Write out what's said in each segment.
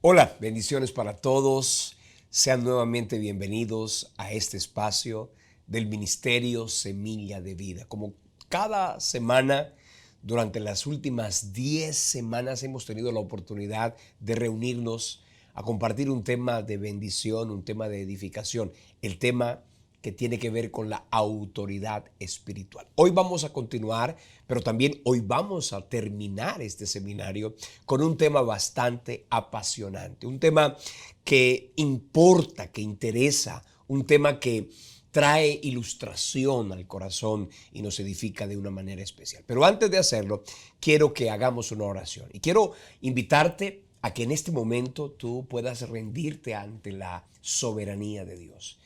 Hola, bendiciones para todos. Sean nuevamente bienvenidos a este espacio del Ministerio Semilla de Vida. Como cada semana, durante las últimas 10 semanas hemos tenido la oportunidad de reunirnos a compartir un tema de bendición, un tema de edificación, el tema que tiene que ver con la autoridad espiritual. Hoy vamos a continuar, pero también hoy vamos a terminar este seminario con un tema bastante apasionante, un tema que importa, que interesa, un tema que trae ilustración al corazón y nos edifica de una manera especial. Pero antes de hacerlo, quiero que hagamos una oración y quiero invitarte a que en este momento tú puedas rendirte ante la soberanía de Dios.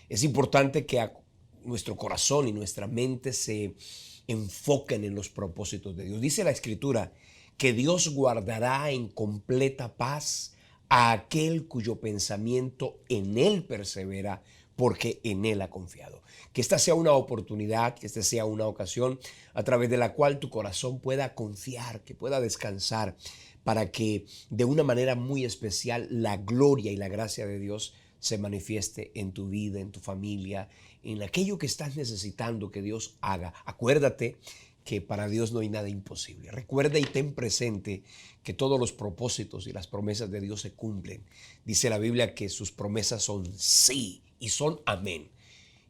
Es importante que nuestro corazón y nuestra mente se enfoquen en los propósitos de Dios. Dice la Escritura que Dios guardará en completa paz a aquel cuyo pensamiento en Él persevera, porque en Él ha confiado. Que esta sea una oportunidad, que esta sea una ocasión a través de la cual tu corazón pueda confiar, que pueda descansar, para que de una manera muy especial la gloria y la gracia de Dios se manifieste en tu vida, en tu familia, en aquello que estás necesitando que Dios haga. Acuérdate que para Dios no hay nada imposible. Recuerda y ten presente que todos los propósitos y las promesas de Dios se cumplen. Dice la Biblia que sus promesas son sí y son amén.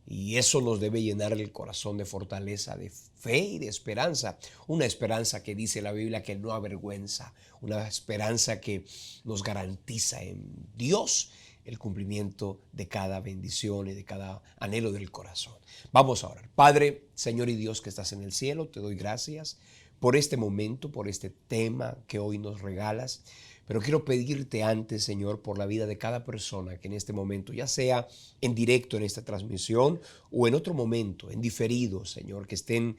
Y eso nos debe llenar el corazón de fortaleza, de fe y de esperanza. Una esperanza que dice la Biblia que no avergüenza. Una esperanza que nos garantiza en Dios el cumplimiento de cada bendición y de cada anhelo del corazón. Vamos a orar. Padre, Señor y Dios que estás en el cielo, te doy gracias por este momento, por este tema que hoy nos regalas. Pero quiero pedirte antes, Señor, por la vida de cada persona que en este momento, ya sea en directo en esta transmisión o en otro momento, en diferido, Señor, que estén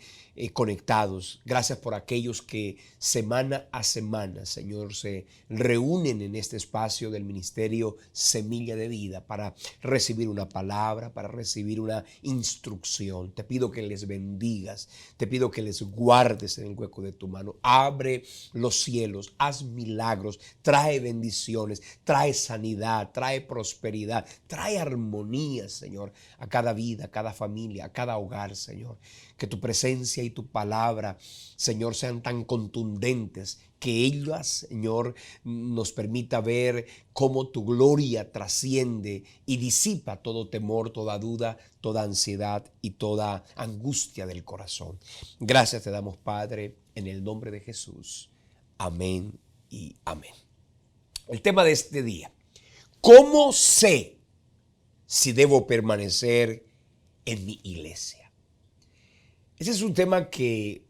conectados. Gracias por aquellos que semana a semana, Señor, se reúnen en este espacio del Ministerio Semilla de Vida para recibir una palabra, para recibir una instrucción. Te pido que les bendigas, te pido que les guardes en el hueco de tu mano. Abre los cielos, haz milagros, trae bendiciones, trae sanidad, trae prosperidad, trae armonía, Señor, a cada vida, a cada familia, a cada hogar, Señor. Que tu presencia y tu palabra, Señor, sean tan contundentes que ellas, Señor, nos permita ver cómo tu gloria trasciende y disipa todo temor, toda duda, toda ansiedad y toda angustia del corazón. Gracias te damos, Padre, en el nombre de Jesús. Amén y amén. El tema de este día: ¿cómo sé si debo permanecer en mi iglesia? Ese es un tema que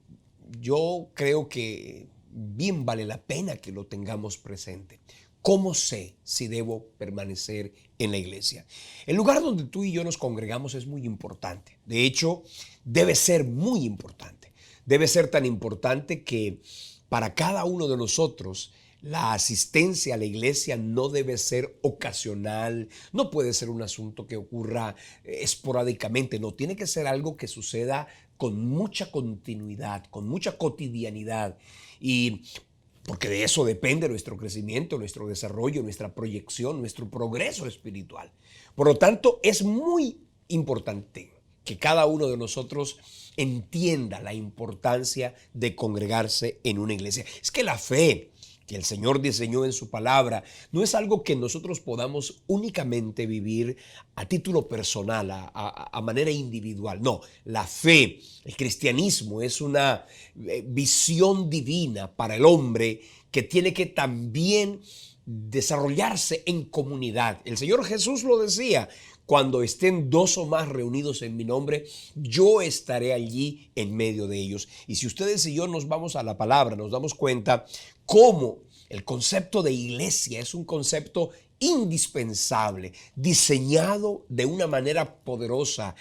yo creo que bien vale la pena que lo tengamos presente. ¿Cómo sé si debo permanecer en la iglesia? El lugar donde tú y yo nos congregamos es muy importante. De hecho, debe ser muy importante. Debe ser tan importante que para cada uno de nosotros la asistencia a la iglesia no debe ser ocasional, no puede ser un asunto que ocurra esporádicamente, no, tiene que ser algo que suceda con mucha continuidad, con mucha cotidianidad, y porque de eso depende nuestro crecimiento, nuestro desarrollo, nuestra proyección, nuestro progreso espiritual. Por lo tanto, es muy importante que cada uno de nosotros entienda la importancia de congregarse en una iglesia. Es que la fe que el Señor diseñó en su palabra no es algo que nosotros podamos únicamente vivir a título personal, a manera individual. No, la fe, el cristianismo es una visión divina para el hombre que tiene que también desarrollarse en comunidad. El Señor Jesús lo decía: cuando estén dos o más reunidos en mi nombre, yo estaré allí en medio de ellos. Y si ustedes y yo nos vamos a la palabra, nos damos cuenta cómo el concepto de iglesia es un concepto indispensable, diseñado de una manera poderosa,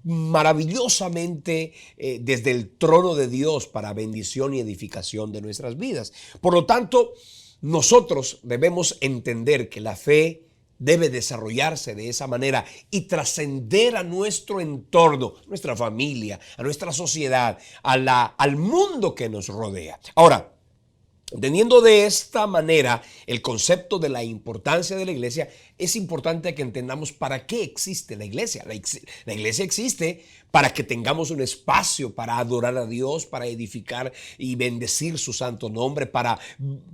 maravillosamente desde el trono de Dios para bendición y edificación de nuestras vidas. Por lo tanto, nosotros debemos entender que la fe debe desarrollarse de esa manera y trascender a nuestro entorno, a nuestra familia, a nuestra sociedad, al mundo que nos rodea. Ahora, Entendiendo de esta manera el concepto de la importancia de la iglesia, es importante que entendamos para qué existe la iglesia. La iglesia existe para que tengamos un espacio para adorar a Dios, para edificar y bendecir su santo nombre, para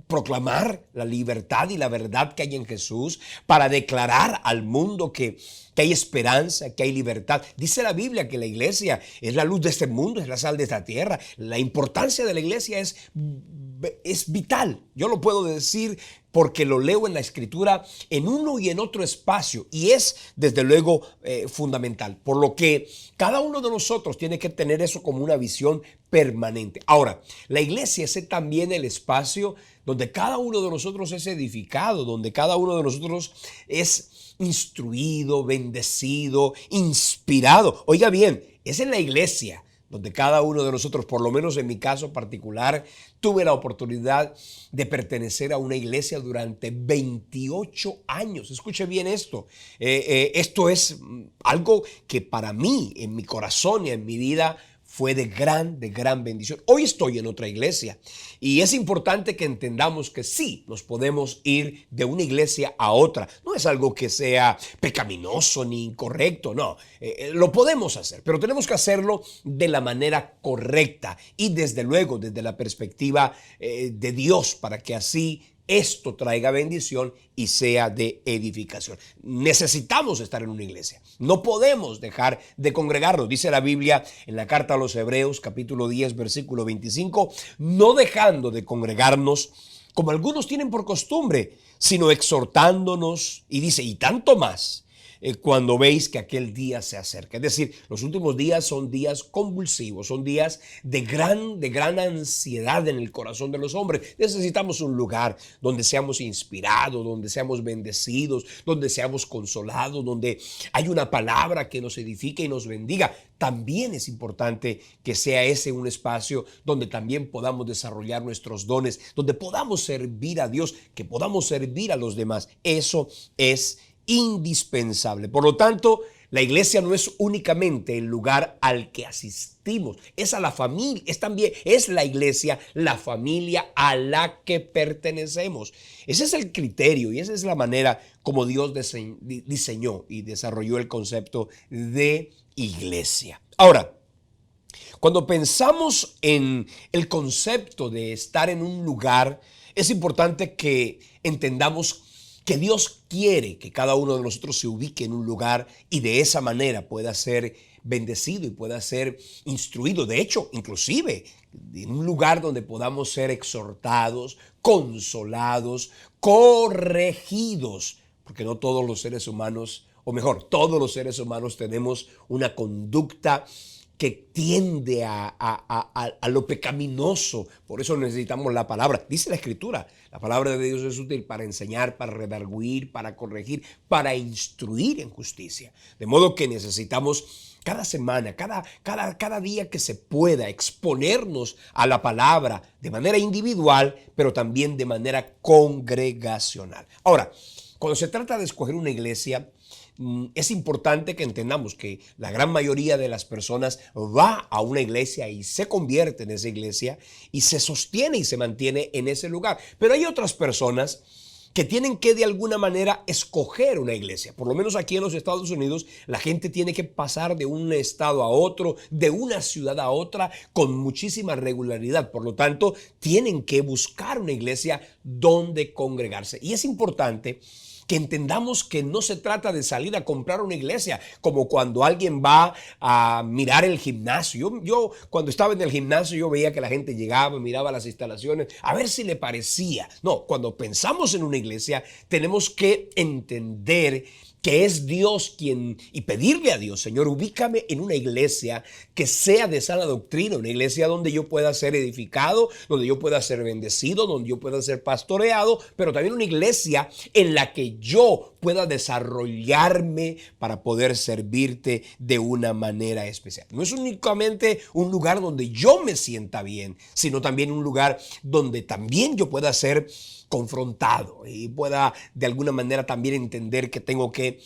proclamar la libertad y la verdad que hay en Jesús, para declarar al mundo que hay esperanza, que hay libertad. Dice la Biblia que la iglesia es la luz de este mundo, es la sal de esta tierra. La importancia de la iglesia es vital. Yo lo puedo decir porque lo leo en la Escritura en uno y en otro espacio, y es desde luego fundamental, por lo que cada uno de nosotros tiene que tener eso como una visión permanente. Ahora, la iglesia es también el espacio donde cada uno de nosotros es edificado, donde cada uno de nosotros es instruido, bendecido, inspirado. Oiga bien, es en la iglesia donde cada uno de nosotros, por lo menos en mi caso particular, tuve la oportunidad de pertenecer a una iglesia durante 28 años. Escuche bien esto. Esto es algo que para mí, en mi corazón y en mi vida, fue de gran bendición. Hoy estoy en otra iglesia y es importante que entendamos que sí, nos podemos ir de una iglesia a otra. No es algo que sea pecaminoso ni incorrecto, no. Lo podemos hacer, pero tenemos que hacerlo de la manera correcta y desde luego desde la perspectiva de Dios, para que así esto traiga bendición y sea de edificación. Necesitamos estar en una iglesia. No podemos dejar de congregarnos. Dice la Biblia en la carta a los Hebreos, capítulo 10, versículo 25, no dejando de congregarnos como algunos tienen por costumbre, sino exhortándonos, y dice, y tanto más cuando veis que aquel día se acerca. Es decir, los últimos días son días convulsivos, son días de gran ansiedad en el corazón de los hombres. Necesitamos un lugar donde seamos inspirados, donde seamos bendecidos, donde seamos consolados, donde hay una palabra que nos edifique y nos bendiga. También es importante que sea ese un espacio donde también podamos desarrollar nuestros dones, donde podamos servir a Dios, que podamos servir a los demás. Eso es indispensable. Por lo tanto, la iglesia no es únicamente el lugar al que asistimos, es a la familia, es la iglesia, la familia a la que pertenecemos. Ese es el criterio y esa es la manera como Dios diseñó y desarrolló el concepto de iglesia. Ahora, cuando pensamos en el concepto de estar en un lugar, es importante que entendamos que Dios quiere que cada uno de nosotros se ubique en un lugar y de esa manera pueda ser bendecido y pueda ser instruido. De hecho, inclusive en un lugar donde podamos ser exhortados, consolados, corregidos, porque no todos los seres humanos, o mejor, todos los seres humanos tenemos una conducta que tiende a lo pecaminoso. Por eso necesitamos la palabra. Dice la Escritura, la palabra de Dios es útil para enseñar, para redarguir, para corregir, para instruir en justicia. De modo que necesitamos cada semana, cada día que se pueda, exponernos a la palabra de manera individual, pero también de manera congregacional. Ahora, cuando se trata de escoger una iglesia, es importante que entendamos que la gran mayoría de las personas va a una iglesia y se convierte en esa iglesia y se sostiene y se mantiene en ese lugar. Pero hay otras personas que tienen que de alguna manera escoger una iglesia. Por lo menos aquí en los Estados Unidos, la gente tiene que pasar de un estado a otro, de una ciudad a otra, con muchísima regularidad. Por lo tanto, tienen que buscar una iglesia donde congregarse. Y es importante que entendamos que no se trata de salir a comprar una iglesia, como cuando alguien va a mirar el gimnasio. Yo cuando estaba en el gimnasio, yo veía que la gente llegaba, miraba las instalaciones, a ver si le parecía. No, cuando pensamos en una iglesia, tenemos que entender que es Dios quien, y pedirle a Dios, Señor, ubícame en una iglesia que sea de sana doctrina, una iglesia donde yo pueda ser edificado, donde yo pueda ser bendecido, donde yo pueda ser pastoreado, pero también una iglesia en la que yo pueda desarrollarme para poder servirte de una manera especial. No es únicamente un lugar donde yo me sienta bien, sino también un lugar donde también yo pueda ser confrontado y pueda de alguna manera también entender que tengo que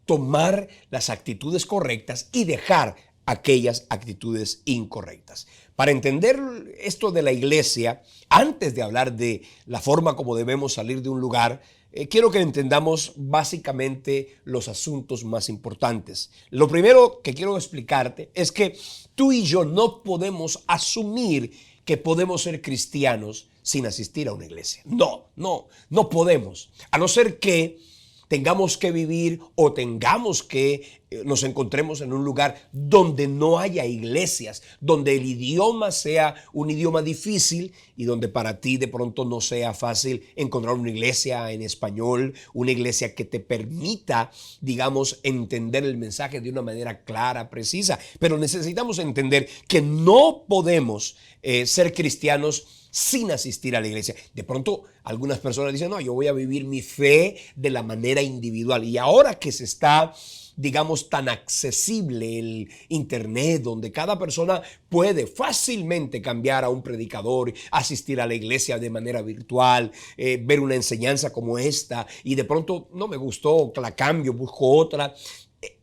tomar las actitudes correctas y dejar aquellas actitudes incorrectas. Para entender esto de la iglesia, antes de hablar de la forma como debemos salir de un lugar, quiero que entendamos básicamente los asuntos más importantes. Lo primero que quiero explicarte es que tú y yo no podemos asumir que podemos ser cristianos sin asistir a una iglesia. No podemos. A no ser que tengamos que vivir o tengamos que nos encontremos en un lugar donde no haya iglesias, donde el idioma sea un idioma difícil y donde para ti de pronto no sea fácil encontrar una iglesia en español, una iglesia que te permita, digamos, entender el mensaje de una manera clara, precisa. Pero necesitamos entender que no podemos ser cristianos sin asistir a la iglesia. De pronto algunas personas dicen, no, yo voy a vivir mi fe de la manera individual. Y ahora que se está, digamos, tan accesible el internet, donde cada persona puede fácilmente cambiar a un predicador, asistir a la iglesia de manera virtual, ver una enseñanza como esta, y de pronto no me gustó, la cambio, busco otra.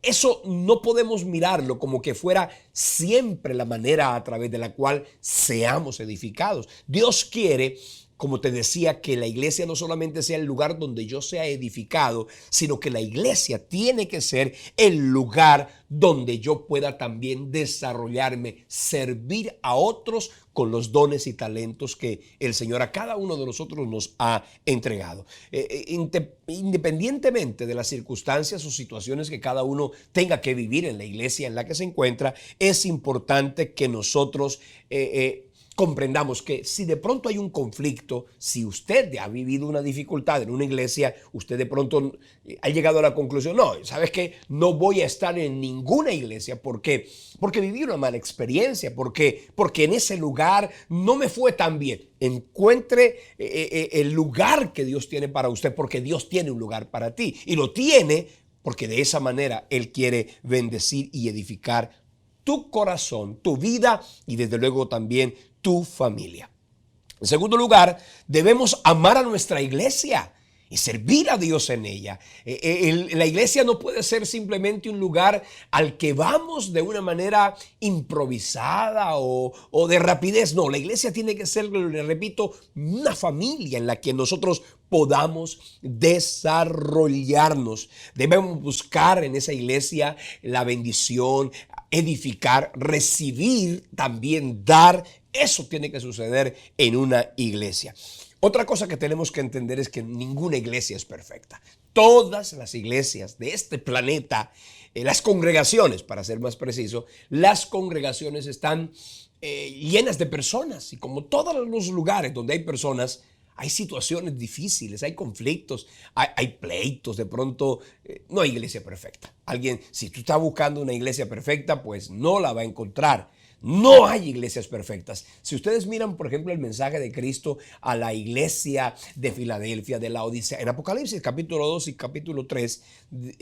Eso no podemos mirarlo como que fuera siempre la manera a través de la cual seamos edificados. Dios quiere, como te decía, que la iglesia no solamente sea el lugar donde yo sea edificado, sino que la iglesia tiene que ser el lugar donde yo pueda también desarrollarme, servir a otros con los dones y talentos que el Señor a cada uno de nosotros nos ha entregado. Independientemente de las circunstancias o situaciones que cada uno tenga que vivir en la iglesia en la que se encuentra, es importante que nosotros comprendamos que si de pronto hay un conflicto, si usted ha vivido una dificultad en una iglesia, usted de pronto ha llegado a la conclusión, no, ¿sabes qué? No voy a estar en ninguna iglesia. ¿Por qué? Porque viví una mala experiencia, porque en ese lugar no me fue tan bien. Encuentre el lugar que Dios tiene para usted, porque Dios tiene un lugar para ti y lo tiene porque de esa manera Él quiere bendecir y edificar tu corazón, tu vida y desde luego también tu familia. En segundo lugar, debemos amar a nuestra iglesia y servir a Dios en ella. La iglesia no puede ser simplemente un lugar al que vamos de una manera improvisada o de rapidez. No, la iglesia tiene que ser, le repito, una familia en la que nosotros podamos desarrollarnos. Debemos buscar en esa iglesia la bendición, edificar, recibir, también dar. Eso tiene que suceder en una iglesia. Otra cosa que tenemos que entender es que ninguna iglesia es perfecta. Todas las iglesias de este planeta, las congregaciones, para ser más preciso, las congregaciones están llenas de personas. Y como todos los lugares donde hay personas, hay situaciones difíciles, hay conflictos, hay pleitos. De pronto no hay iglesia perfecta. Si tú estás buscando una iglesia perfecta, pues no la va a encontrar. No hay iglesias perfectas. Si ustedes miran, por ejemplo, el mensaje de Cristo a la iglesia de Filadelfia, de Laodicea, en Apocalipsis capítulo 2 y capítulo 3,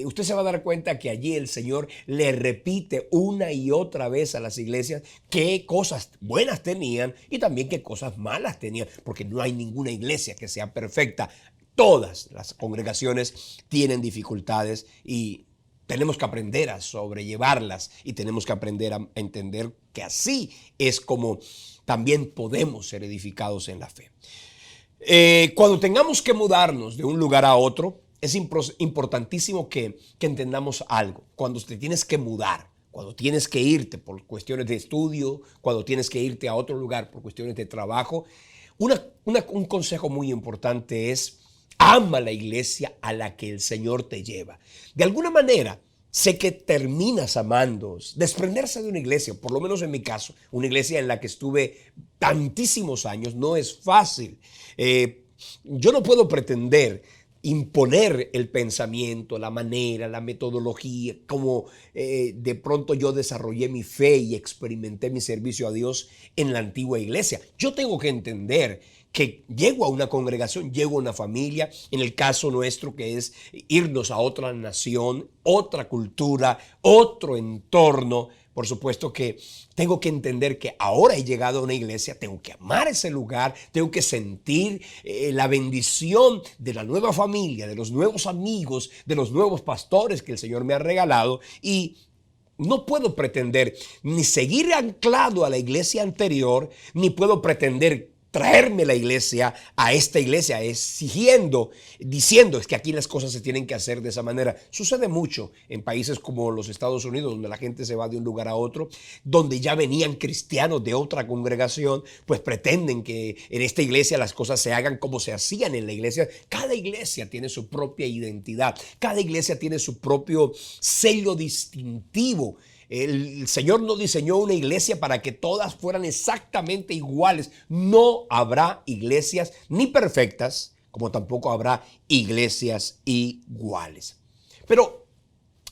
usted se va a dar cuenta que allí el Señor le repite una y otra vez a las iglesias qué cosas buenas tenían y también qué cosas malas tenían, porque no hay ninguna iglesia que sea perfecta. Todas las congregaciones tienen dificultades y tenemos que aprender a sobrellevarlas y tenemos que aprender a entender que así es como también podemos ser edificados en la fe. Cuando tengamos que mudarnos de un lugar a otro, es importantísimo que entendamos algo. Cuando te tienes que mudar, cuando tienes que irte por cuestiones de estudio, cuando tienes que irte a otro lugar por cuestiones de trabajo, un consejo muy importante es: ama la iglesia a la que el Señor te lleva. De alguna manera, sé que terminas amando, desprenderse de una iglesia, por lo menos en mi caso, una iglesia en la que estuve tantísimos años, no es fácil. Yo no puedo pretender imponer el pensamiento, la manera, la metodología, como de pronto yo desarrollé mi fe y experimenté mi servicio a Dios en la antigua iglesia. Yo tengo que entender que llego a una congregación, llego a una familia, en el caso nuestro que es irnos a otra nación, otra cultura, otro entorno. Por supuesto que tengo que entender que ahora he llegado a una iglesia, tengo que amar ese lugar, tengo que sentir la bendición de la nueva familia, de los nuevos amigos, de los nuevos pastores que el Señor me ha regalado y no puedo pretender ni seguir anclado a la iglesia anterior, ni puedo pretender traerme la iglesia a esta iglesia exigiendo, diciendo es que aquí las cosas se tienen que hacer de esa manera. Sucede mucho en países como los Estados Unidos, donde la gente se va de un lugar a otro, donde ya venían cristianos de otra congregación, pues pretenden que en esta iglesia las cosas se hagan como se hacían en la iglesia. Cada iglesia tiene su propia identidad, cada iglesia tiene su propio sello distintivo. El Señor no diseñó una iglesia para que todas fueran exactamente iguales. No habrá iglesias ni perfectas, como tampoco habrá iglesias iguales. Pero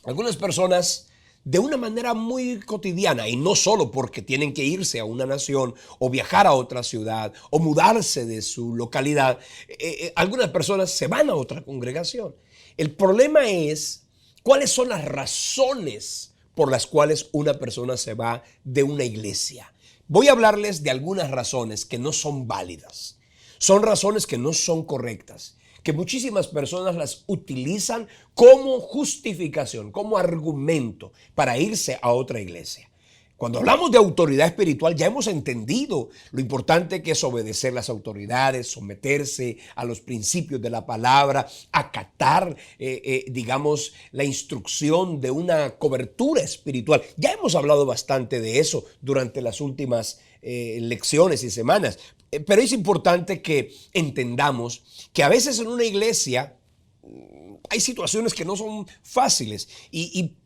algunas personas, de una manera muy cotidiana, y no solo porque tienen que irse a una nación o viajar a otra ciudad o mudarse de su localidad, algunas personas se van a otra congregación. El problema es cuáles son las razones por las cuales una persona se va de una iglesia. Voy a hablarles de algunas razones que no son válidas. Son razones que no son correctas, que muchísimas personas las utilizan como justificación, como argumento para irse a otra iglesia. Cuando hablamos de autoridad espiritual, ya hemos entendido lo importante que es obedecer las autoridades, someterse a los principios de la palabra, acatar, digamos, la instrucción de una cobertura espiritual. Ya hemos hablado bastante de eso durante las últimas lecciones y semanas. Pero es importante que entendamos que a veces en una iglesia hay situaciones que no son fáciles y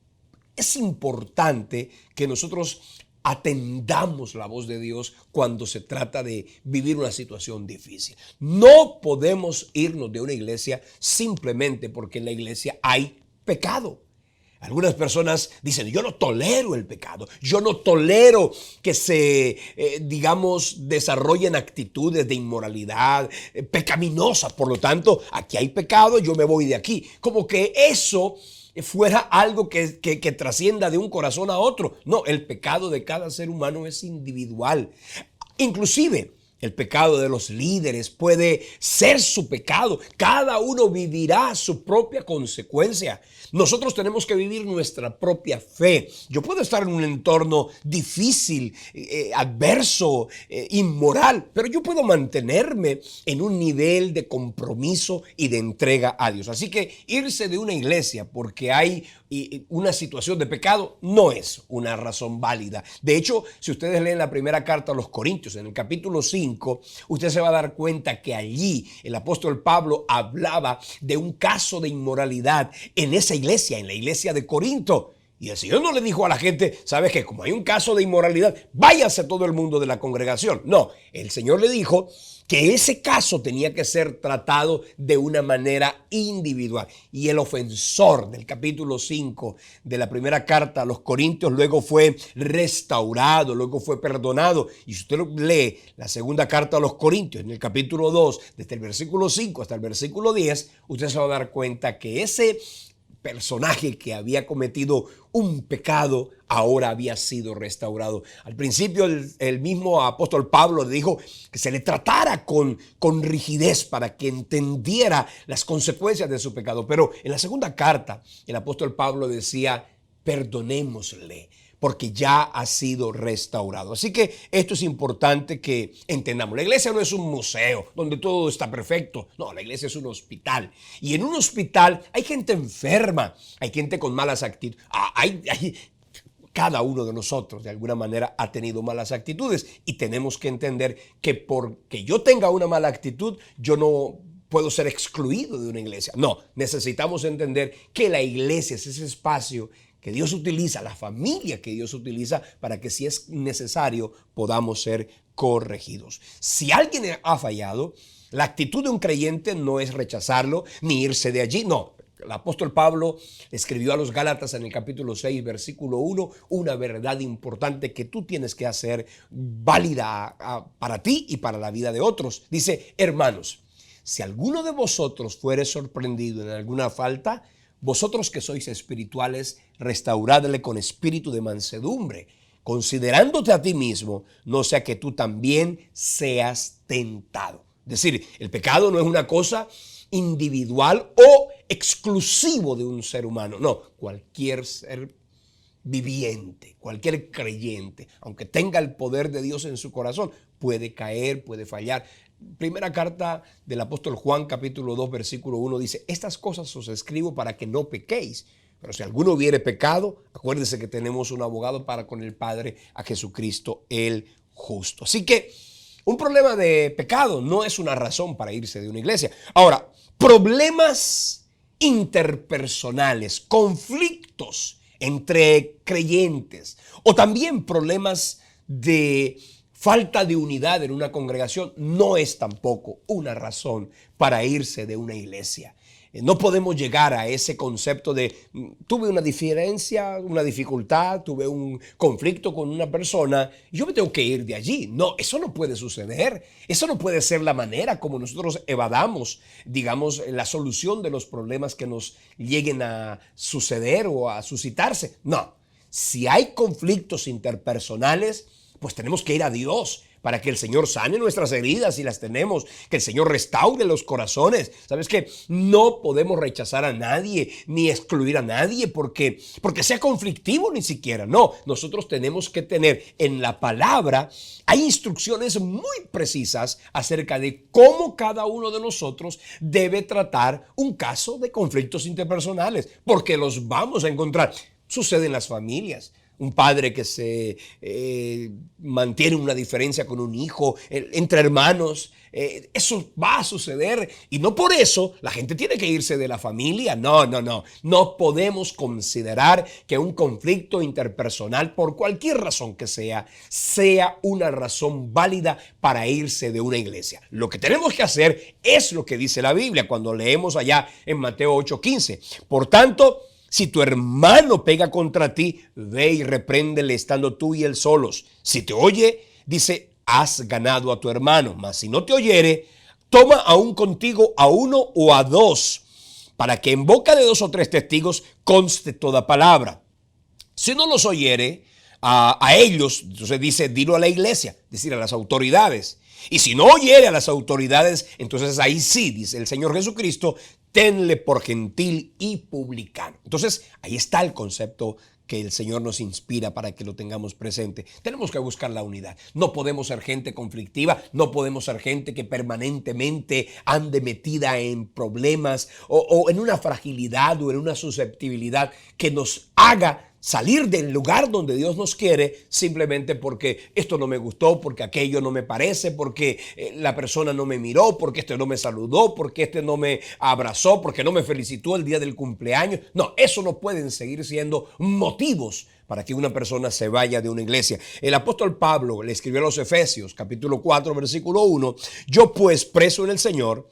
es importante que nosotros atendamos la voz de Dios cuando se trata de vivir una situación difícil. No podemos irnos de una iglesia simplemente porque en la iglesia hay pecado. Algunas personas dicen, yo no tolero el pecado, yo no tolero que se, digamos, desarrollen actitudes de inmoralidad pecaminosas. Por lo tanto, aquí hay pecado, yo me voy de aquí. Como que eso fuera algo que trascienda de un corazón a otro. No, el pecado de cada ser humano es individual. Inclusive, el pecado de los líderes puede ser su pecado. Cada uno vivirá su propia consecuencia. Nosotros tenemos que vivir nuestra propia fe. Yo puedo estar en un entorno difícil, adverso, inmoral, pero yo puedo mantenerme en un nivel de compromiso y de entrega a Dios. Así que irse de una iglesia porque hay una situación de pecado no es una razón válida. De hecho, si ustedes leen la primera carta a los Corintios, en el capítulo 5, usted se va a dar cuenta que allí el apóstol Pablo hablaba de un caso de inmoralidad en esa iglesia, en la iglesia de Corinto. Y el Señor no le dijo a la gente, ¿sabes qué? Como hay un caso de inmoralidad, váyase todo el mundo de la congregación. No, el Señor le dijo que ese caso tenía que ser tratado de una manera individual. Y el ofensor del capítulo 5 de la primera carta a los Corintios luego fue restaurado, luego fue perdonado. Y si usted lee la segunda carta a los Corintios en el capítulo 2, desde el versículo 5 hasta el versículo 10, usted se va a dar cuenta que ese personaje que había cometido un pecado ahora había sido restaurado. Al principio el mismo apóstol Pablo le dijo que se le tratara con rigidez para que entendiera las consecuencias de su pecado. Pero en la segunda carta el apóstol Pablo decía, perdonémosle, porque ya ha sido restaurado. Así que esto es importante que entendamos. La iglesia no es un museo donde todo está perfecto. No, la iglesia es un hospital. Y en un hospital hay gente enferma, hay gente con malas actitudes. Cada uno de nosotros de alguna manera ha tenido malas actitudes y tenemos que entender que porque yo tenga una mala actitud, yo no puedo ser excluido de una iglesia. No, necesitamos entender que la iglesia es ese espacio que Dios utiliza, la familia que Dios utiliza para que si es necesario podamos ser corregidos. Si alguien ha fallado, la actitud de un creyente no es rechazarlo ni irse de allí, no. El apóstol Pablo escribió a los Gálatas en el capítulo 6, versículo 1, una verdad importante que tú tienes que hacer válida para ti y para la vida de otros. Dice, hermanos, si alguno de vosotros fuere sorprendido en alguna falta, vosotros que sois espirituales, restauradle con espíritu de mansedumbre, considerándote a ti mismo, no sea que tú también seas tentado. Es decir, el pecado no es una cosa individual o exclusivo de un ser humano. No, cualquier ser viviente, cualquier creyente, aunque tenga el poder de Dios en su corazón, puede caer, puede fallar. Primera carta del apóstol Juan, capítulo 2, versículo 1 dice: estas cosas os escribo para que no pequéis. Pero si alguno hubiere pecado, acuérdese que tenemos un abogado para con el Padre, a Jesucristo el justo. Así que un problema de pecado no es una razón para irse de una iglesia. Ahora, problemas interpersonales, conflictos entre creyentes o también problemas de falta de unidad en una congregación no es tampoco una razón para irse de una iglesia. No podemos llegar a ese concepto de tuve una diferencia, una dificultad, tuve un conflicto con una persona y yo me tengo que ir de allí. No, eso no puede suceder. Eso no puede ser la manera como nosotros evadamos, digamos, la solución de los problemas que nos lleguen a suceder o a suscitarse. No, si hay conflictos interpersonales, pues tenemos que ir a Dios para que el Señor sane nuestras heridas si las tenemos, que el Señor restaure los corazones. ¿Sabes qué? No podemos rechazar a nadie ni excluir a nadie porque sea conflictivo ni siquiera. No, nosotros tenemos que tener en la palabra, hay instrucciones muy precisas acerca de cómo cada uno de nosotros debe tratar un caso de conflictos interpersonales, porque los vamos a encontrar. Sucede en las familias. Un padre que se mantiene una diferencia con un hijo, entre hermanos, eso va a suceder y no por eso la gente tiene que irse de la familia. No podemos considerar que un conflicto interpersonal, por cualquier razón que sea una razón válida para irse de una iglesia. Lo que tenemos que hacer es lo que dice la Biblia cuando leemos allá en Mateo 8:15. Por tanto, si tu hermano pega contra ti, ve y repréndele estando tú y él solos. Si te oye, dice, has ganado a tu hermano. Mas si no te oyere, toma aún contigo a uno o a dos, para que en boca de 2 o 3 testigos conste toda palabra. Si no los oyere a ellos, entonces dice, dilo a la iglesia, es decir, a las autoridades. Y si no oyere a las autoridades, entonces ahí sí, dice el Señor Jesucristo, tenle por gentil y publicano. Entonces, ahí está el concepto que el Señor nos inspira para que lo tengamos presente. Tenemos que buscar la unidad. No podemos ser gente conflictiva, no podemos ser gente que permanentemente ande metida en problemas o en una fragilidad o en una susceptibilidad que nos haga salir del lugar donde Dios nos quiere simplemente porque esto no me gustó, porque aquello no me parece, porque la persona no me miró, porque este no me saludó, porque este no me abrazó, porque no me felicitó el día del cumpleaños. No, eso no pueden seguir siendo motivos para que una persona se vaya de una iglesia. El apóstol Pablo le escribió a los Efesios, capítulo 4, versículo 1, yo pues preso en el Señor,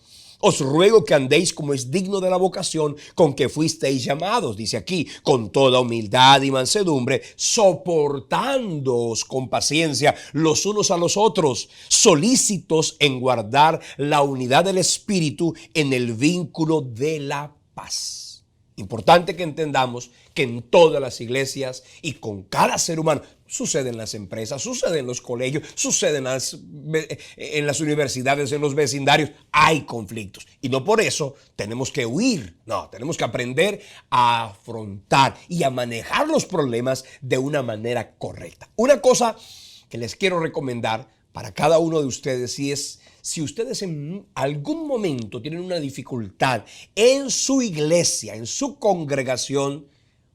os ruego que andéis como es digno de la vocación con que fuisteis llamados, dice aquí, con toda humildad y mansedumbre, soportándoos con paciencia los unos a los otros, solícitos en guardar la unidad del Espíritu en el vínculo de la paz. Importante que entendamos que en todas las iglesias y con cada ser humano, sucede en las empresas, sucede en los colegios, sucede en las universidades, en los vecindarios, hay conflictos. Y no por eso tenemos que huir, no, tenemos que aprender a afrontar y a manejar los problemas de una manera correcta. Una cosa que les quiero recomendar para cada uno de ustedes es, si ustedes en algún momento tienen una dificultad en su iglesia, en su congregación,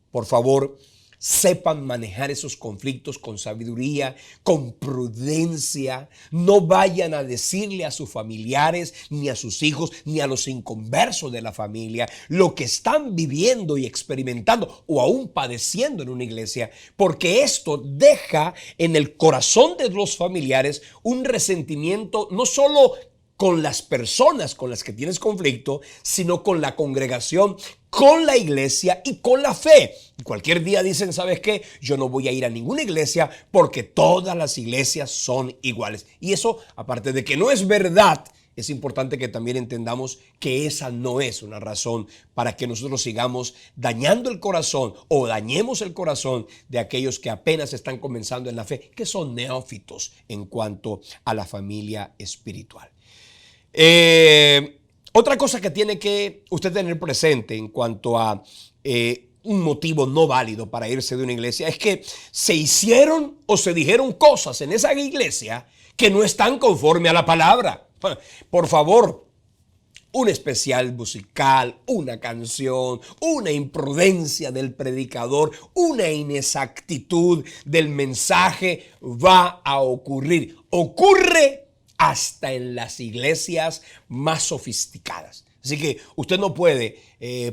por favor, sepan manejar esos conflictos con sabiduría, con prudencia. No vayan a decirle a sus familiares, ni a sus hijos, ni a los inconversos de la familia lo que están viviendo y experimentando o aún padeciendo en una iglesia, porque esto deja en el corazón de los familiares un resentimiento no solo con las personas con las que tienes conflicto, sino con la congregación, con la iglesia y con la fe. Cualquier día dicen, ¿sabes qué? Yo no voy a ir a ninguna iglesia porque todas las iglesias son iguales. Y eso, aparte de que no es verdad, es importante que también entendamos que esa no es una razón para que nosotros sigamos dañando el corazón o dañemos el corazón de aquellos que apenas están comenzando en la fe, que son neófitos en cuanto a la familia espiritual. Otra cosa que tiene que usted tener presente en cuanto a un motivo no válido para irse de una iglesia, es que se hicieron o se dijeron cosas en esa iglesia que no están conforme a la palabra. Por favor, un especial musical, una canción, una imprudencia del predicador, una inexactitud del mensaje va a ocurrir. Ocurre hasta en las iglesias más sofisticadas. Así que usted no puede,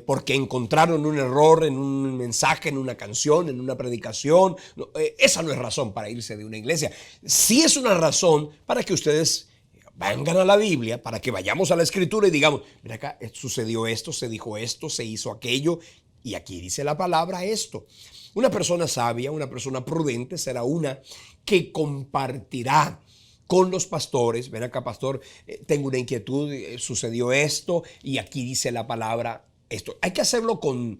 porque encontraron un error en un mensaje, en una canción, en una predicación, esa no es razón para irse de una iglesia. Sí es una razón para que ustedes vengan a la Biblia, para que vayamos a la Escritura y digamos, mira acá, sucedió esto, se dijo esto, se hizo aquello, y aquí dice la palabra esto. Una persona sabia, una persona prudente será una que compartirá con los pastores. Ven acá, pastor, tengo una inquietud, sucedió esto y aquí dice la palabra esto. Hay que hacerlo con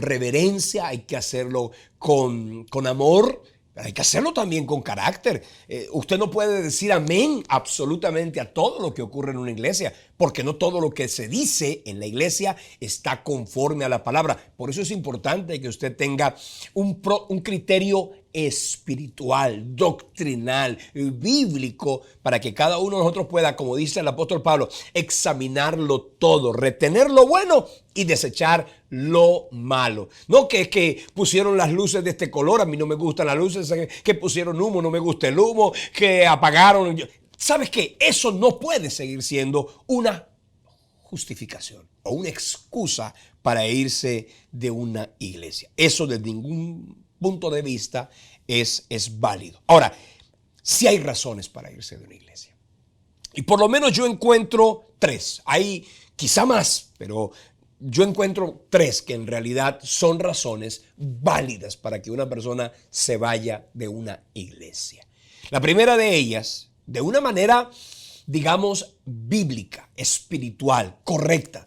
reverencia, hay que hacerlo con amor, pero hay que hacerlo también con carácter. Usted no puede decir amén absolutamente a todo lo que ocurre en una iglesia, porque no todo lo que se dice en la iglesia está conforme a la palabra. Por eso es importante que usted tenga un criterio espiritual, doctrinal, bíblico, para que cada uno de nosotros pueda, como dice el apóstol Pablo, examinarlo todo, retener lo bueno y desechar lo malo. No que pusieron las luces de este color, a mí no me gustan las luces, que pusieron humo, no me gusta el humo, que apagaron. ¿Sabes qué? Eso no puede seguir siendo una justificación o una excusa para irse de una iglesia. Eso de ningún punto de vista es válido. Ahora, sí hay razones para irse de una iglesia. Y por lo menos yo encuentro tres. Hay quizá más, pero yo encuentro tres que en realidad son razones válidas para que una persona se vaya de una iglesia. La primera de ellas, de una manera, digamos, bíblica, espiritual, correcta,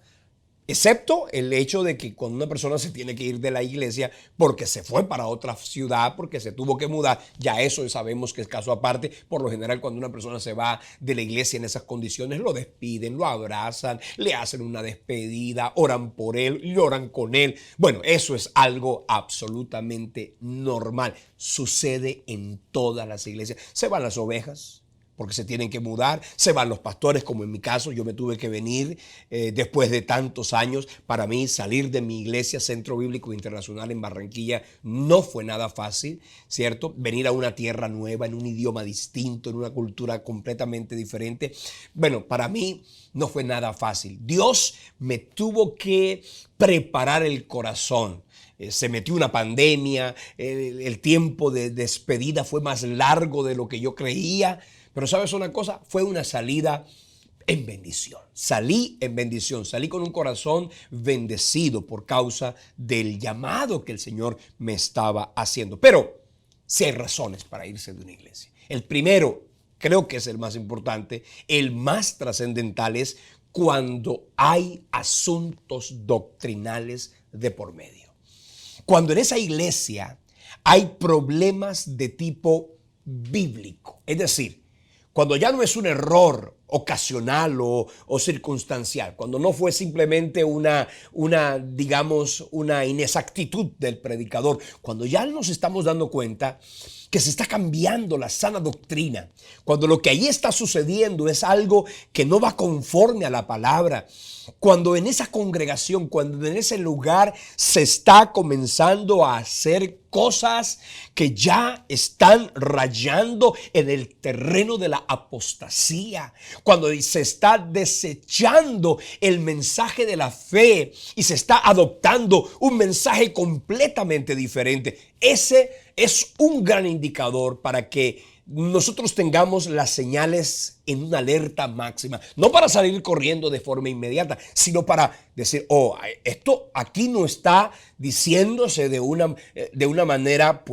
excepto el hecho de que cuando una persona se tiene que ir de la iglesia porque se fue para otra ciudad, porque se tuvo que mudar, ya eso sabemos que es caso aparte. Por lo general, cuando una persona se va de la iglesia en esas condiciones, lo despiden, lo abrazan, le hacen una despedida, oran por él, lloran con él. Bueno, eso es algo absolutamente normal. Sucede en todas las iglesias. Se van las ovejas porque se tienen que mudar, se van los pastores, como en mi caso, yo me tuve que venir después de tantos años. Para mí salir de mi iglesia, Centro Bíblico Internacional en Barranquilla, no fue nada fácil, ¿cierto? Venir a una tierra nueva, en un idioma distinto, en una cultura completamente diferente. Bueno, para mí no fue nada fácil. Dios me tuvo que preparar el corazón. Se metió una pandemia, el tiempo de despedida fue más largo de lo que yo creía. Pero ¿sabes una cosa? Fue una salida en bendición. Salí en bendición, salí con un corazón bendecido por causa del llamado que el Señor me estaba haciendo. Pero sí hay razones para irse de una iglesia. El primero, creo que es el más importante, el más trascendental, es cuando hay asuntos doctrinales de por medio. Cuando en esa iglesia hay problemas de tipo bíblico, es decir, cuando ya no es un error ocasional o circunstancial, cuando no fue simplemente digamos, una inexactitud del predicador, cuando ya nos estamos dando cuenta que se está cambiando la sana doctrina, cuando lo que ahí está sucediendo es algo que no va conforme a la palabra, cuando en esa congregación, cuando en ese lugar se está comenzando a hacer cosas que ya están rayando en el terreno de la apostasía, cuando se está desechando el mensaje de la fe y se está adoptando un mensaje completamente diferente. Ese es un gran indicador para que nosotros tengamos las señales en una alerta máxima, no para salir corriendo de forma inmediata, sino para decir, esto aquí no está diciéndose de una manera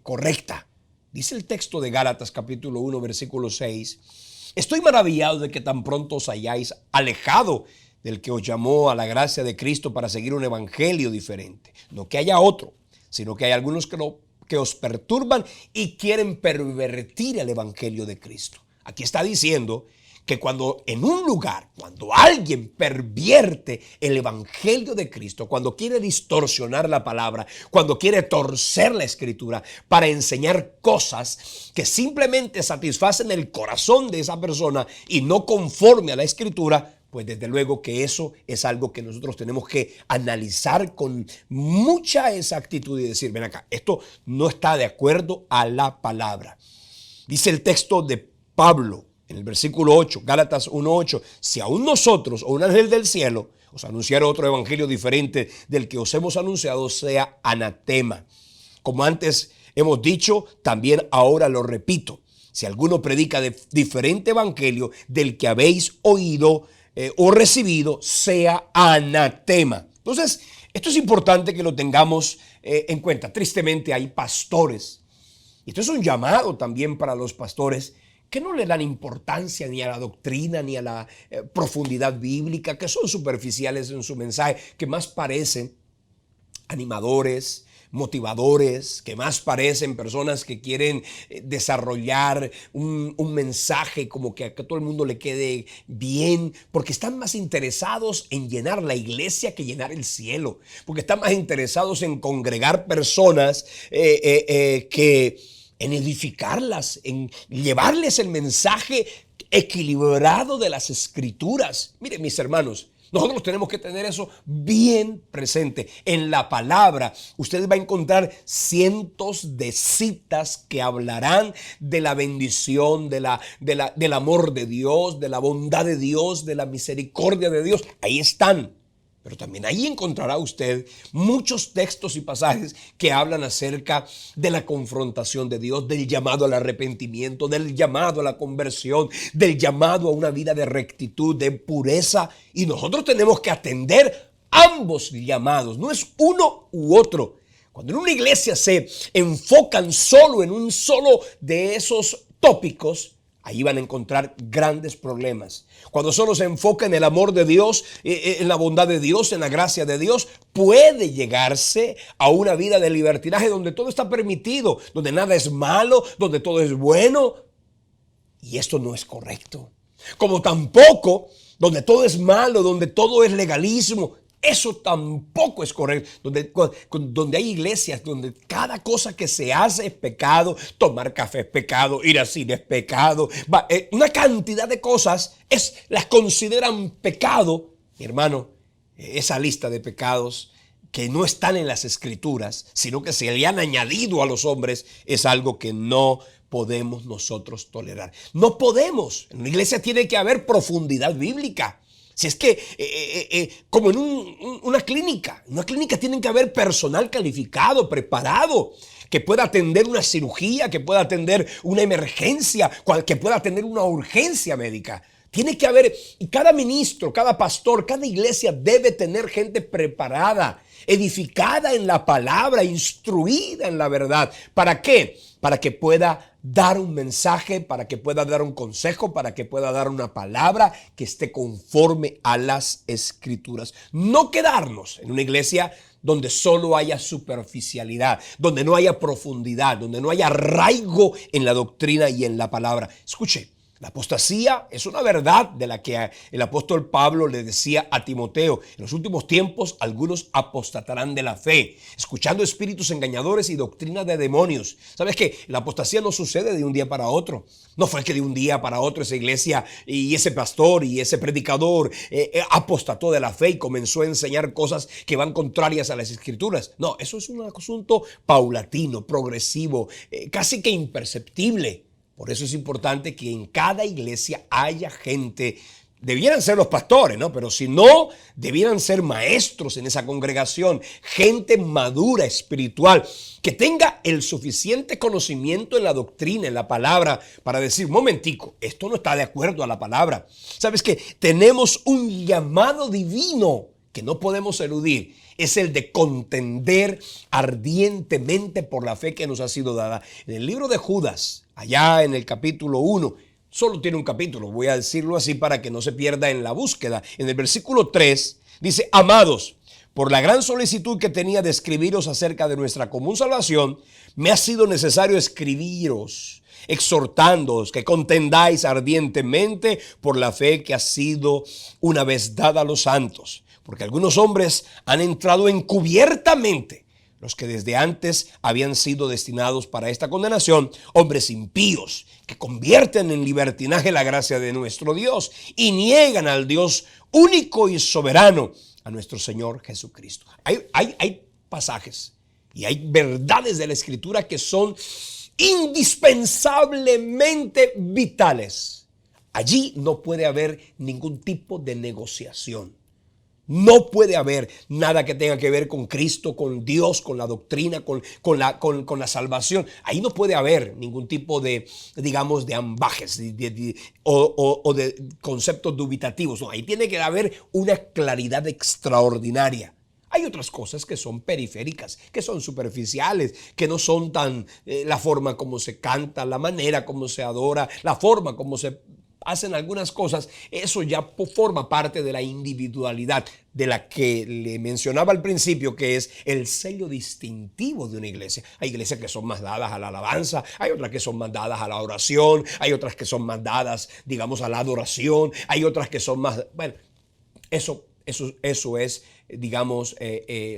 correcta. Dice el texto de Gálatas capítulo 1 versículo 6, estoy maravillado de que tan pronto os hayáis alejado del que os llamó a la gracia de Cristo para seguir un evangelio diferente. No que haya otro, sino que hay algunos que os perturban y quieren pervertir el evangelio de Cristo. Aquí está diciendo que cuando en un lugar, cuando alguien pervierte el evangelio de Cristo, cuando quiere distorsionar la palabra, cuando quiere torcer la escritura para enseñar cosas que simplemente satisfacen el corazón de esa persona y no conforme a la escritura, pues desde luego que eso es algo que nosotros tenemos que analizar con mucha exactitud y decir, ven acá, esto no está de acuerdo a la palabra. Dice el texto de Pablo en el versículo 8, Gálatas 1:8, si aún nosotros o un ángel del cielo os anunciara otro evangelio diferente del que os hemos anunciado, sea anatema. Como antes hemos dicho, también ahora lo repito. Si alguno predica de diferente evangelio del que habéis oído o recibido, sea anatema. Entonces, esto es importante que lo tengamos en cuenta. Tristemente hay pastores, y esto es un llamado también para los pastores, que no le dan importancia ni a la doctrina ni a la profundidad bíblica, que son superficiales en su mensaje, que más parecen animadores, motivadores, que más parecen personas que quieren desarrollar un mensaje como que a todo el mundo le quede bien, porque están más interesados en llenar la iglesia que llenar el cielo, porque están más interesados en congregar personas que en edificarlas, en llevarles el mensaje equilibrado de las escrituras. Miren, mis hermanos, nosotros tenemos que tener eso bien presente. En la palabra usted va a encontrar cientos de citas que hablarán de la bendición, del amor de Dios, de la bondad de Dios, de la misericordia de Dios. Ahí están. Pero también ahí encontrará usted muchos textos y pasajes que hablan acerca de la confrontación de Dios, del llamado al arrepentimiento, del llamado a la conversión, del llamado a una vida de rectitud, de pureza. Y nosotros tenemos que atender ambos llamados, no es uno u otro. Cuando en una iglesia se enfocan solo en un solo de esos tópicos, ahí van a encontrar grandes problemas. Cuando solo se enfoca en el amor de Dios, en la bondad de Dios, en la gracia de Dios, puede llegarse a una vida de libertinaje donde todo está permitido, donde nada es malo, donde todo es bueno. Y esto no es correcto. Como tampoco donde todo es malo, donde todo es legalismo. Eso tampoco es correcto. Donde hay iglesias donde cada cosa que se hace es pecado, tomar café es pecado, ir al cine es pecado, una cantidad de cosas las consideran pecado. Mi hermano, esa lista de pecados que no están en las escrituras, sino que se le han añadido a los hombres, es algo que no podemos nosotros tolerar. No podemos. En una iglesia tiene que haber profundidad bíblica. Si es que, como en una clínica tienen que haber personal calificado, preparado, que pueda atender una cirugía, que pueda atender una emergencia, que pueda atender una urgencia médica. Tiene que haber, y cada ministro, cada pastor, cada iglesia debe tener gente preparada, edificada en la palabra, instruida en la verdad. ¿Para qué? Para que pueda dar un mensaje, para que pueda dar un consejo, para que pueda dar una palabra que esté conforme a las escrituras. No quedarnos en una iglesia donde solo haya superficialidad, donde no haya profundidad, donde no haya arraigo en la doctrina y en la palabra. Escuche. La apostasía es una verdad de la que el apóstol Pablo le decía a Timoteo: en los últimos tiempos algunos apostatarán de la fe, escuchando espíritus engañadores y doctrina de demonios. ¿Sabes qué? La apostasía no sucede de un día para otro. No fue que de un día para otro esa iglesia y ese pastor y ese predicador apostató de la fe y comenzó a enseñar cosas que van contrarias a las escrituras. No, eso es un asunto paulatino, progresivo, casi que imperceptible. Por eso es importante que en cada iglesia haya gente, debieran ser los pastores, ¿no? Pero si no, debieran ser maestros en esa congregación, gente madura, espiritual, que tenga el suficiente conocimiento en la doctrina, en la palabra, para decir, momentico, esto no está de acuerdo a la palabra. ¿Sabes qué? Tenemos un llamado divino que no podemos eludir. Es el de contender ardientemente por la fe que nos ha sido dada. En el libro de Judas, allá en el capítulo 1, solo tiene un capítulo, voy a decirlo así para que no se pierda en la búsqueda. En el versículo 3 dice: amados, por la gran solicitud que tenía de escribiros acerca de nuestra común salvación, me ha sido necesario escribiros, exhortándoos que contendáis ardientemente por la fe que ha sido una vez dada a los santos, porque algunos hombres han entrado encubiertamente, los que desde antes habían sido destinados para esta condenación, hombres impíos que convierten en libertinaje la gracia de nuestro Dios y niegan al Dios único y soberano, a nuestro Señor Jesucristo. Hay pasajes y hay verdades de la Escritura que son indispensablemente vitales. Allí no puede haber ningún tipo de negociación. No puede haber nada que tenga que ver con Cristo, con Dios, con la doctrina, con la salvación. Ahí no puede haber ningún tipo de, digamos, de ambajes o de conceptos dubitativos. No, ahí tiene que haber una claridad extraordinaria. Hay otras cosas que son periféricas, que son superficiales, que no son tan la forma como se canta, la manera como se adora, la forma como se hacen algunas cosas. Eso ya forma parte de la individualidad de la que le mencionaba al principio, que es el sello distintivo de una iglesia. Hay iglesias que son más dadas a la alabanza, hay otras que son más dadas a la oración, hay otras que son más dadas, digamos, a la adoración, hay otras que son más, bueno, eso es, digamos,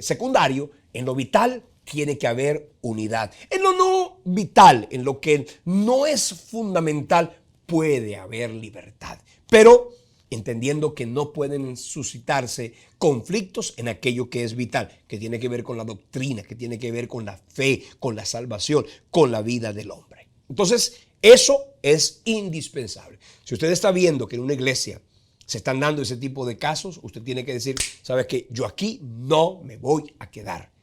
secundario. En lo vital tiene que haber unidad. En lo no vital, en lo que no es fundamental, puede haber libertad, pero entendiendo que no pueden suscitarse conflictos en aquello que es vital, que tiene que ver con la doctrina, que tiene que ver con la fe, con la salvación, con la vida del hombre. Entonces, eso es indispensable. Si usted está viendo que en una iglesia se están dando ese tipo de casos, usted tiene que decir, ¿sabes qué? Yo aquí no me voy a quedar.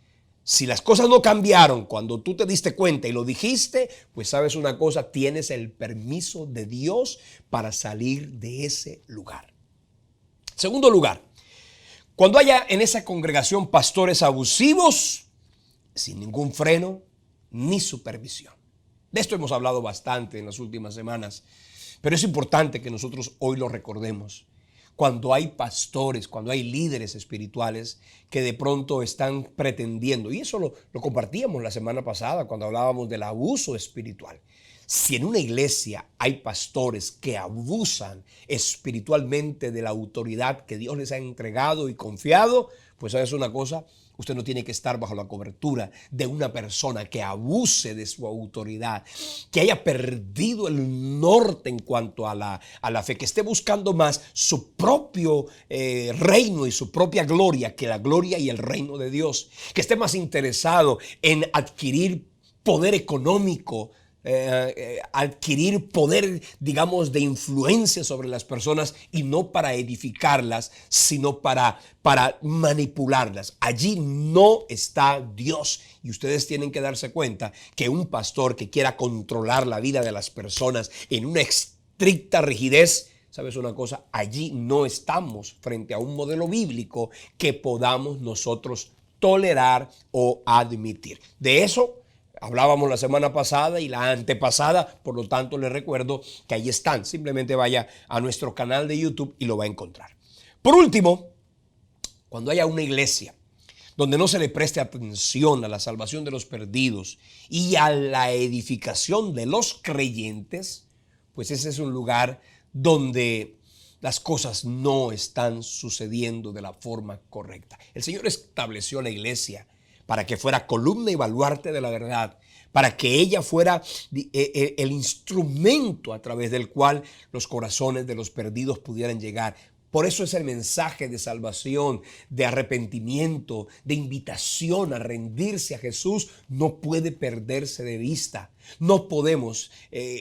Si las cosas no cambiaron cuando tú te diste cuenta y lo dijiste, pues sabes una cosa, tienes el permiso de Dios para salir de ese lugar. Segundo lugar, cuando haya en esa congregación pastores abusivos, sin ningún freno ni supervisión. De esto hemos hablado bastante en las últimas semanas, pero es importante que nosotros hoy lo recordemos. Cuando hay pastores, cuando hay líderes espirituales que de pronto están pretendiendo, y eso lo compartíamos la semana pasada cuando hablábamos del abuso espiritual. Si en una iglesia hay pastores que abusan espiritualmente de la autoridad que Dios les ha entregado y confiado, pues ¿sabes una cosa? Usted no tiene que estar bajo la cobertura de una persona que abuse de su autoridad, que haya perdido el norte en cuanto a la fe, que esté buscando más su propio reino y su propia gloria que la gloria y el reino de Dios, que esté más interesado en adquirir poder económico, adquirir poder, digamos, de influencia sobre las personas y no para edificarlas, sino para manipularlas. Allí no está Dios. Y ustedes tienen que darse cuenta que un pastor que quiera controlar la vida de las personas en una estricta rigidez, ¿sabes una cosa? Allí no estamos frente a un modelo bíblico que podamos nosotros tolerar o admitir. De eso hablábamos la semana pasada y la antepasada, por lo tanto les recuerdo que ahí están. Simplemente vaya a nuestro canal de YouTube y lo va a encontrar. Por último, cuando haya una iglesia donde no se le preste atención a la salvación de los perdidos y a la edificación de los creyentes, pues ese es un lugar donde las cosas no están sucediendo de la forma correcta. El Señor estableció la iglesia para que fuera columna y baluarte de la verdad, para que ella fuera el instrumento a través del cual los corazones de los perdidos pudieran llegar. Por eso es el mensaje de salvación, de arrepentimiento, de invitación a rendirse a Jesús, no puede perderse de vista. No podemos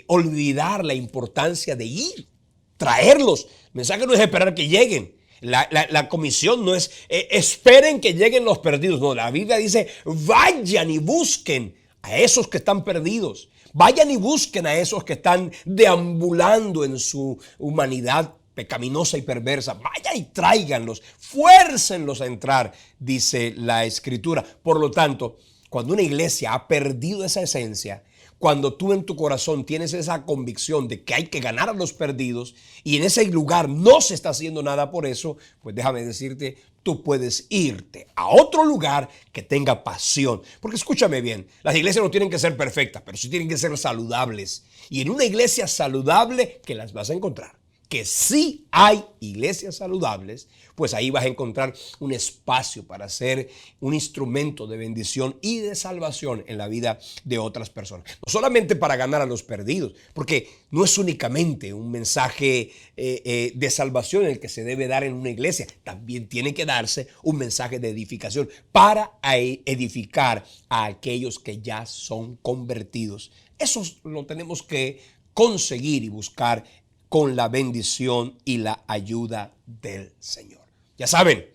olvidar la importancia de ir, traerlos. El mensaje no es esperar que lleguen. La comisión no es esperen que lleguen los perdidos. No, la Biblia dice vayan y busquen a esos que están perdidos. Vayan y busquen a esos que están deambulando en su humanidad pecaminosa y perversa. Vayan y tráiganlos, fuércenlos a entrar, dice la Escritura. Por lo tanto, cuando una iglesia ha perdido esa esencia, cuando tú en tu corazón tienes esa convicción de que hay que ganar a los perdidos y en ese lugar no se está haciendo nada por eso, pues déjame decirte, tú puedes irte a otro lugar que tenga pasión. Porque escúchame bien, las iglesias no tienen que ser perfectas, pero sí tienen que ser saludables. Y en una iglesia saludable que las vas a encontrar, que sí hay iglesias saludables, pues ahí vas a encontrar un espacio para ser un instrumento de bendición y de salvación en la vida de otras personas. No solamente para ganar a los perdidos, porque no es únicamente un mensaje de salvación el que se debe dar en una iglesia, también tiene que darse un mensaje de edificación para edificar a aquellos que ya son convertidos. Eso lo tenemos que conseguir y buscar con la bendición y la ayuda del Señor. Ya saben,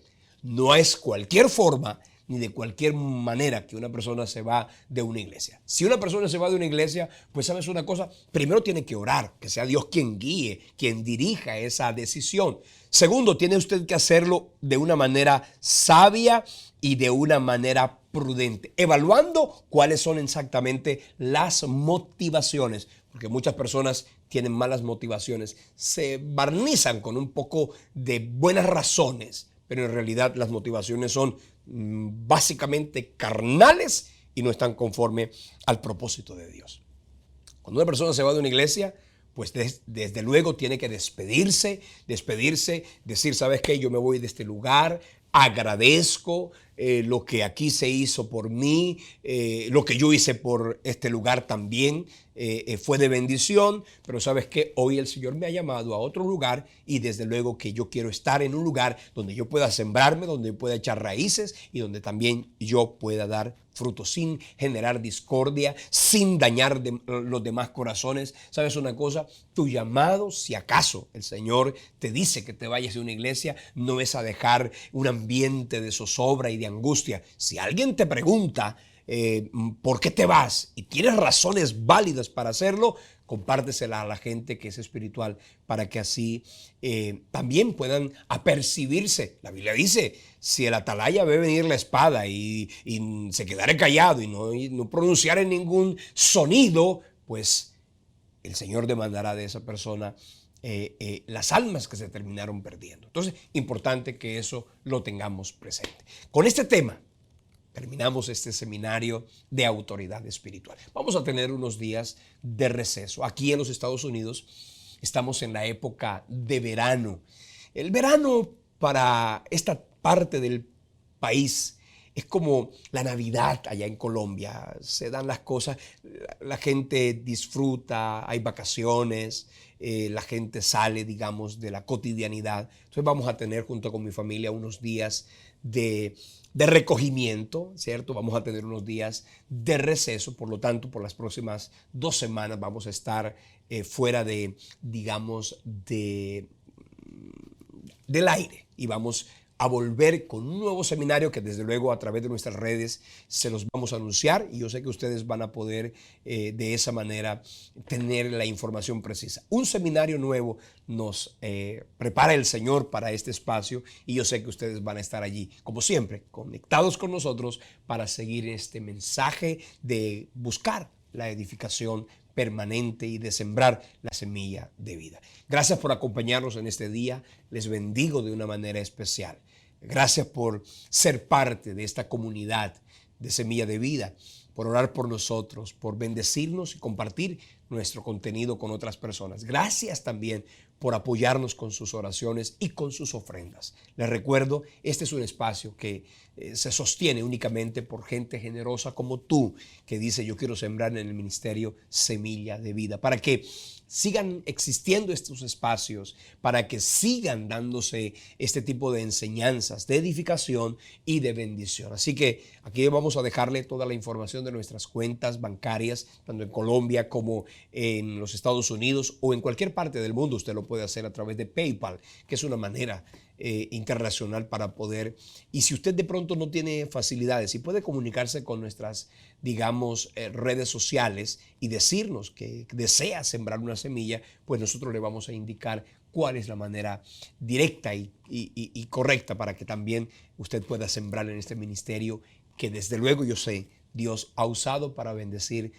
no es cualquier forma ni de cualquier manera que una persona se va de una iglesia. Si una persona se va de una iglesia, pues sabes una cosa, primero tiene que orar, que sea Dios quien guíe, quien dirija esa decisión. Segundo, tiene usted que hacerlo de una manera sabia y de una manera prudente, evaluando cuáles son exactamente las motivaciones, porque muchas personas tienen malas motivaciones, se barnizan con un poco de buenas razones, pero en realidad las motivaciones son básicamente carnales y no están conforme al propósito de Dios. Cuando una persona se va de una iglesia, pues desde luego tiene que despedirse, decir, ¿sabes qué? Yo me voy de este lugar, agradezco lo que aquí se hizo por mí, lo que yo hice por este lugar también fue de bendición, pero ¿sabes qué? Hoy el Señor me ha llamado a otro lugar y desde luego que yo quiero estar en un lugar donde yo pueda sembrarme, donde pueda echar raíces y donde también yo pueda dar frutos sin generar discordia, sin dañar los demás corazones. ¿Sabes una cosa? Tu llamado, si acaso el Señor te dice que te vayas de una iglesia, no es a dejar un ambiente de zozobra y de angustia. Si alguien te pregunta ¿por qué te vas? Y tienes razones válidas para hacerlo, compártesela a la gente que es espiritual para que así también puedan apercibirse. La Biblia dice, si el atalaya ve venir la espada y se quedare callado y no pronunciare ningún sonido, pues el Señor demandará de esa persona las almas que se terminaron perdiendo. Entonces, importante que eso lo tengamos presente. Con este tema terminamos este seminario de autoridad espiritual. Vamos a tener unos días de receso. Aquí en los Estados Unidos estamos en la época de verano. El verano para esta parte del país es como la Navidad allá en Colombia. Se dan las cosas, la gente disfruta, hay vacaciones, la gente sale, digamos, de la cotidianidad. Entonces vamos a tener junto con mi familia unos días de recogimiento, ¿cierto? Vamos a tener unos días de receso, por lo tanto, por las próximas 2 semanas vamos a estar fuera digamos, del aire y vamos a volver con un nuevo seminario que desde luego a través de nuestras redes se los vamos a anunciar y yo sé que ustedes van a poder de esa manera tener la información precisa. Un seminario nuevo nos prepara el Señor para este espacio y yo sé que ustedes van a estar allí, como siempre, conectados con nosotros para seguir este mensaje de buscar la edificación permanente y de sembrar la semilla de vida. Gracias por acompañarnos en este día. Les bendigo de una manera especial. Gracias por ser parte de esta comunidad de Semilla de Vida, por orar por nosotros, por bendecirnos y compartir nuestro contenido con otras personas. Gracias también por apoyarnos con sus oraciones y con sus ofrendas. Les recuerdo, este es un espacio que se sostiene únicamente por gente generosa como tú, que dice yo quiero sembrar en el ministerio Semilla de Vida, para que sigan existiendo estos espacios, para que sigan dándose este tipo de enseñanzas, de edificación y de bendición. Así que aquí vamos a dejarle toda la información de nuestras cuentas bancarias, tanto en Colombia como en los Estados Unidos o en cualquier parte del mundo. Usted lo puede hacer a través de PayPal, que es una manera internacional para poder, y si usted de pronto no tiene facilidades, si puede comunicarse con nuestras, digamos, redes sociales y decirnos que desea sembrar una semilla, pues nosotros le vamos a indicar cuál es la manera directa y correcta para que también usted pueda sembrar en este ministerio que desde luego yo sé Dios ha usado para bendecir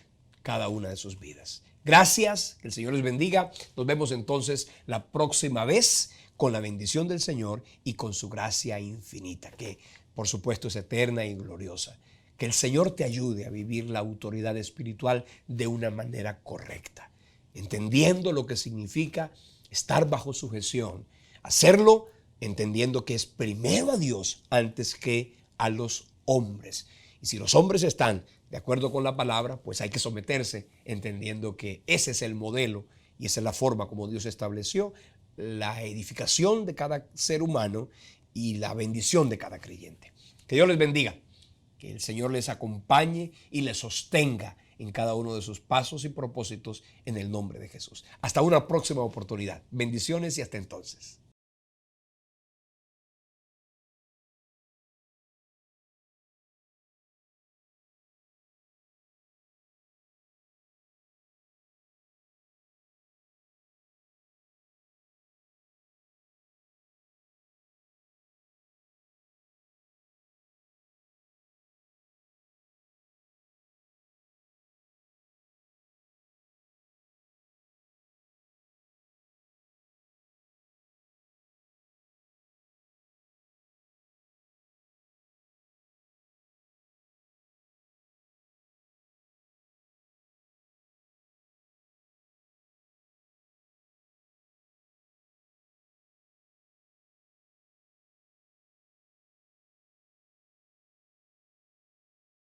cada una de sus vidas. Gracias, que el Señor les bendiga. Nos vemos entonces la próxima vez con la bendición del Señor y con su gracia infinita, que por supuesto es eterna y gloriosa. Que el Señor te ayude a vivir la autoridad espiritual de una manera correcta, entendiendo lo que significa estar bajo sujeción. Hacerlo entendiendo que es primero a Dios antes que a los hombres. Y si los hombres están de acuerdo con la palabra, pues hay que someterse, entendiendo que ese es el modelo y esa es la forma como Dios estableció la edificación de cada ser humano y la bendición de cada creyente. Que Dios les bendiga, que el Señor les acompañe y les sostenga en cada uno de sus pasos y propósitos en el nombre de Jesús. Hasta una próxima oportunidad. Bendiciones y hasta entonces.